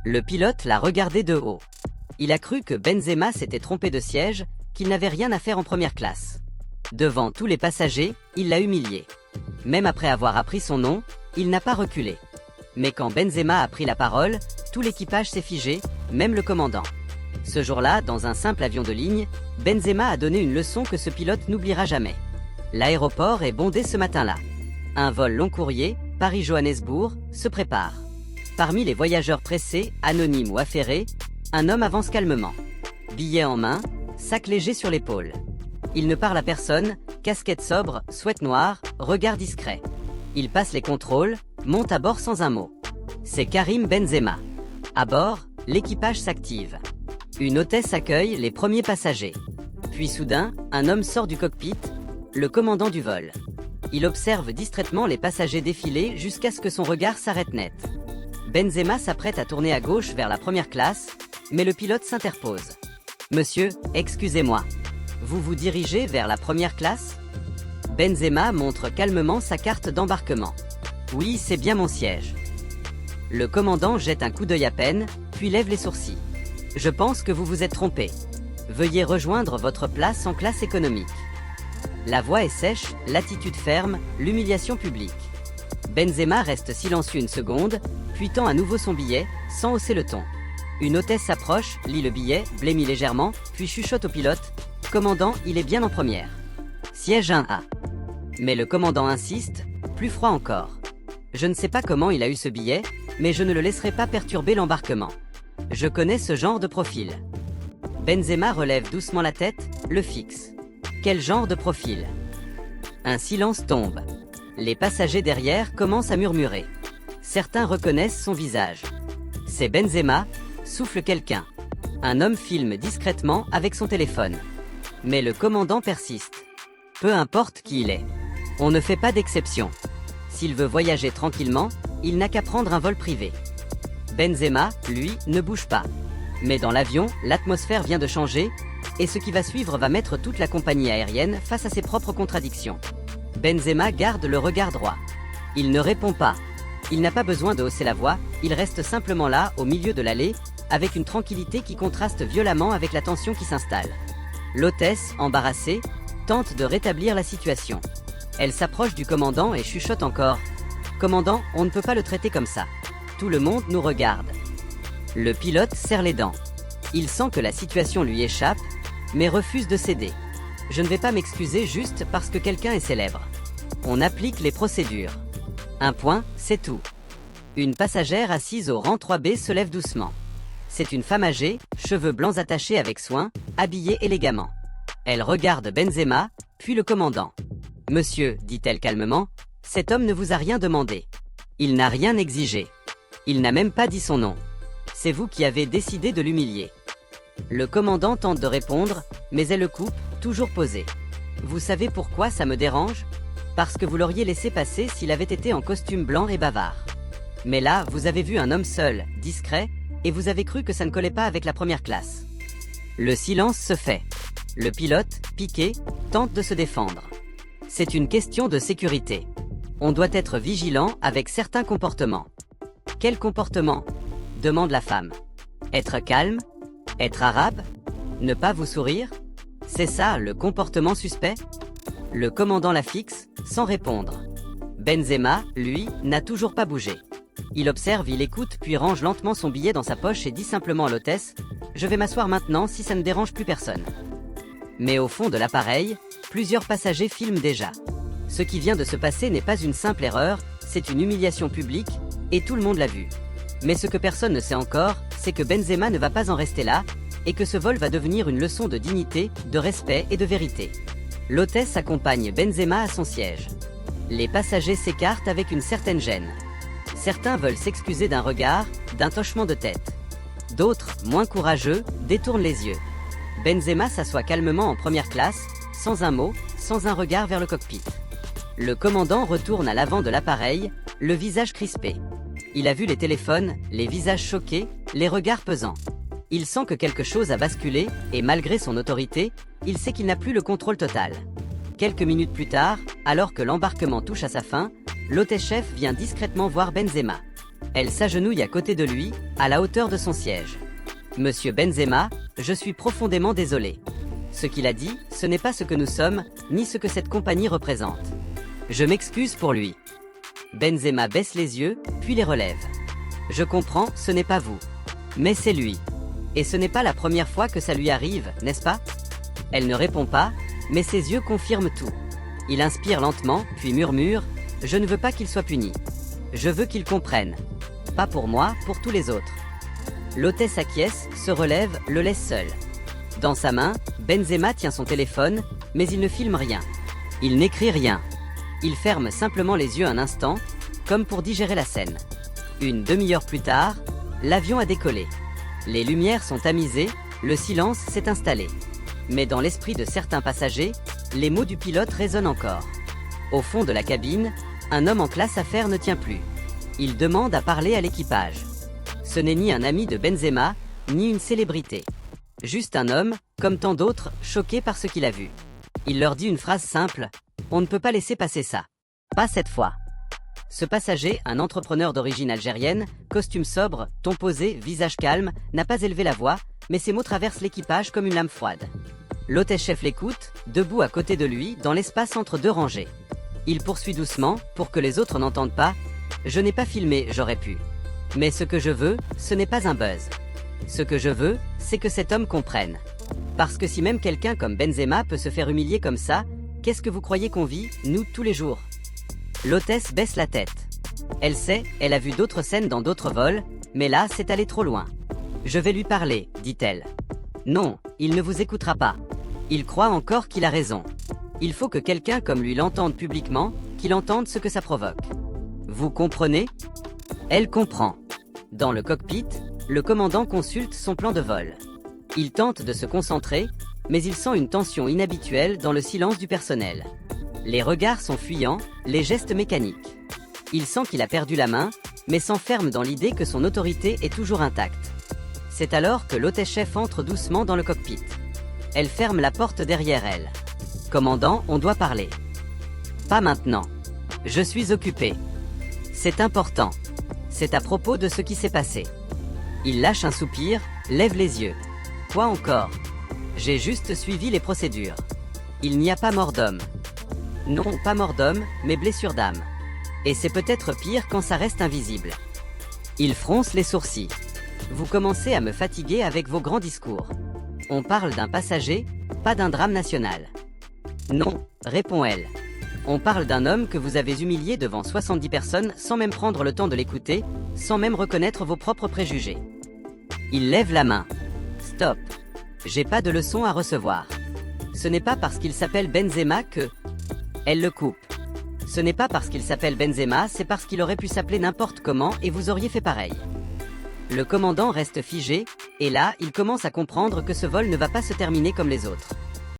Le pilote l'a regardé de haut. Il a cru que Benzema s'était trompé de siège, qu'il n'avait rien à faire en première classe. Devant tous les passagers, il l'a humilié. Même après avoir appris son nom, il n'a pas reculé. Mais quand Benzema a pris la parole, tout l'équipage s'est figé, même le commandant. Ce jour-là, dans un simple avion de ligne, Benzema a donné une leçon que ce pilote n'oubliera jamais. L'aéroport est bondé ce matin-là. Un vol long courrier, Paris-Johannesburg, se prépare. Parmi les voyageurs pressés, anonymes ou affairés, un homme avance calmement. Billet en main, sac léger sur l'épaule. Il ne parle à personne, casquette sobre, sweat noire, regard discret. Il passe les contrôles, monte à bord sans un mot. C'est Karim Benzema. À bord, l'équipage s'active. Une hôtesse accueille les premiers passagers. Puis soudain, un homme sort du cockpit, le commandant du vol. Il observe distraitement les passagers défiler jusqu'à ce que son regard s'arrête net. Benzema s'apprête à tourner à gauche vers la première classe, mais le pilote s'interpose. « Monsieur, excusez-moi. Vous vous dirigez vers la première classe ?» Benzema montre calmement sa carte d'embarquement. « Oui, c'est bien mon siège. » Le commandant jette un coup d'œil à peine, puis lève les sourcils. « Je pense que vous vous êtes trompé. Veuillez rejoindre votre place en classe économique. » La voix est sèche, l'attitude ferme, l'humiliation publique. Benzema reste silencieux une seconde, puis tend à nouveau son billet, sans hausser le ton. Une hôtesse s'approche, lit le billet, blêmit légèrement, puis chuchote au pilote. « Commandant, il est bien en première. Siège 1A. » Mais le commandant insiste, plus froid encore. « Je ne sais pas comment il a eu ce billet, mais je ne le laisserai pas perturber l'embarquement. Je connais ce genre de profil. » Benzema relève doucement la tête, le fixe. Quel genre de profil? Un silence tombe. Les passagers derrière commencent à murmurer. Certains reconnaissent son visage. C'est Benzema, souffle quelqu'un. Un homme filme discrètement avec son téléphone. Mais le commandant persiste. Peu importe qui il est. On ne fait pas d'exception. S'il veut voyager tranquillement, il n'a qu'à prendre un vol privé. Benzema, lui, ne bouge pas. Mais dans l'avion, l'atmosphère vient de changer, et ce qui va suivre va mettre toute la compagnie aérienne face à ses propres contradictions. Benzema garde le regard droit. Il ne répond pas. Il n'a pas besoin de hausser la voix, il reste simplement là, au milieu de l'allée, avec une tranquillité qui contraste violemment avec la tension qui s'installe. L'hôtesse, embarrassée, tente de rétablir la situation. Elle s'approche du commandant et chuchote encore. « Commandant, on ne peut pas le traiter comme ça. Tout le monde nous regarde. » Le pilote serre les dents. Il sent que la situation lui échappe, mais refuse de céder. « Je ne vais pas m'excuser juste parce que quelqu'un est célèbre. On applique les procédures. Un point, c'est tout. » Une passagère assise au rang 3B se lève doucement. C'est une femme âgée, cheveux blancs attachés avec soin, habillée élégamment. Elle regarde Benzema, puis le commandant. « Monsieur, dit-elle calmement, cet homme ne vous a rien demandé. Il n'a rien exigé. Il n'a même pas dit son nom. C'est vous qui avez décidé de l'humilier. » Le commandant tente de répondre, mais elle le coupe, toujours posée. « Vous savez pourquoi ça me dérange? Parce que vous l'auriez laissé passer s'il avait été en costume blanc et bavard. Mais là, vous avez vu un homme seul, discret, et vous avez cru que ça ne collait pas avec la première classe. » Le silence se fait. Le pilote, piqué, tente de se défendre. C'est une question de sécurité. On doit être vigilant avec certains comportements. « Quel comportement ?» demande la femme. « Être calme? Être arabe? Ne pas vous sourire? C'est ça, le comportement suspect ?» Le commandant la fixe, sans répondre. Benzema, lui, n'a toujours pas bougé. Il observe, il écoute, puis range lentement son billet dans sa poche et dit simplement à l'hôtesse « Je vais m'asseoir maintenant si ça ne dérange plus personne. » Mais au fond de l'appareil, plusieurs passagers filment déjà. Ce qui vient de se passer n'est pas une simple erreur, c'est une humiliation publique, et tout le monde l'a vu. Mais ce que personne ne sait encore, c'est que Benzema ne va pas en rester là, et que ce vol va devenir une leçon de dignité, de respect et de vérité. L'hôtesse accompagne Benzema à son siège. Les passagers s'écartent avec une certaine gêne. Certains veulent s'excuser d'un regard, d'un hochement de tête. D'autres, moins courageux, détournent les yeux. Benzema s'assoit calmement en première classe, sans un mot, sans un regard vers le cockpit. Le commandant retourne à l'avant de l'appareil, le visage crispé. Il a vu les téléphones, les visages choqués, les regards pesants. Il sent que quelque chose a basculé, et malgré son autorité, il sait qu'il n'a plus le contrôle total. Quelques minutes plus tard, alors que l'embarquement touche à sa fin, l'hôtesse-chef vient discrètement voir Benzema. Elle s'agenouille à côté de lui, à la hauteur de son siège. Monsieur Benzema, je suis profondément désolé. Ce qu'il a dit, ce n'est pas ce que nous sommes, ni ce que cette compagnie représente. Je m'excuse pour lui. Benzema baisse les yeux, puis les relève. Je comprends, ce n'est pas vous. Mais c'est lui. Et ce n'est pas la première fois que ça lui arrive, n'est-ce pas? Elle ne répond pas, mais ses yeux confirment tout. Il inspire lentement, puis murmure, « Je ne veux pas qu'il soit puni. Je veux qu'il comprenne. Pas pour moi, pour tous les autres. » L'hôtesse acquiesce, se relève, le laisse seul. Dans sa main, Benzema tient son téléphone, mais il ne filme rien. Il n'écrit rien. Il ferme simplement les yeux un instant, comme pour digérer la scène. Une demi-heure plus tard, l'avion a décollé. Les lumières sont tamisées, le silence s'est installé. Mais dans l'esprit de certains passagers, les mots du pilote résonnent encore. Au fond de la cabine, un homme en classe affaires ne tient plus. Il demande à parler à l'équipage. Ce n'est ni un ami de Benzema, ni une célébrité. Juste un homme, comme tant d'autres, choqué par ce qu'il a vu. Il leur dit une phrase simple, « On ne peut pas laisser passer ça. Pas cette fois. » Ce passager, un entrepreneur d'origine algérienne, costume sobre, ton posé, visage calme, n'a pas élevé la voix, mais ses mots traversent l'équipage comme une lame froide. L'hôtesse-chef l'écoute, debout à côté de lui, dans l'espace entre deux rangées. Il poursuit doucement, pour que les autres n'entendent pas, « Je n'ai pas filmé, j'aurais pu. Mais ce que je veux, ce n'est pas un buzz. Ce que je veux, c'est que cet homme comprenne. Parce que si même quelqu'un comme Benzema peut se faire humilier comme ça, qu'est-ce que vous croyez qu'on vit, nous, tous les jours ?» L'hôtesse baisse la tête. Elle sait, elle a vu d'autres scènes dans d'autres vols, mais là, c'est allé trop loin. « Je vais lui parler, dit-elle. »« Non, il ne vous écoutera pas. Il croit encore qu'il a raison. Il faut que quelqu'un comme lui l'entende publiquement, qu'il entende ce que ça provoque. Vous comprenez ?» Elle comprend. Dans le cockpit, le commandant consulte son plan de vol. Il tente de se concentrer, mais il sent une tension inhabituelle dans le silence du personnel. Les regards sont fuyants, les gestes mécaniques. Il sent qu'il a perdu la main, mais s'enferme dans l'idée que son autorité est toujours intacte. C'est alors que l'hôtesse-chef entre doucement dans le cockpit. Elle ferme la porte derrière elle. « Commandant, on doit parler. »« Pas maintenant. Je suis occupé. C'est important. C'est à propos de ce qui s'est passé. » Il lâche un soupir, lève les yeux. « Quoi encore ? J'ai juste suivi les procédures. Il n'y a pas mort d'homme. » Non, pas mort d'homme, mais blessure d'âme. Et c'est peut-être pire quand ça reste invisible. Il fronce les sourcils. Vous commencez à me fatiguer avec vos grands discours. On parle d'un passager, pas d'un drame national. Non, répond-elle. On parle d'un homme que vous avez humilié devant 70 personnes sans même prendre le temps de l'écouter, sans même reconnaître vos propres préjugés. Il lève la main. Stop. J'ai pas de leçon à recevoir. Ce n'est pas parce qu'il s'appelle Benzema que... Elle le coupe. Ce n'est pas parce qu'il s'appelle Benzema, c'est parce qu'il aurait pu s'appeler n'importe comment et vous auriez fait pareil. Le commandant reste figé, et là, il commence à comprendre que ce vol ne va pas se terminer comme les autres.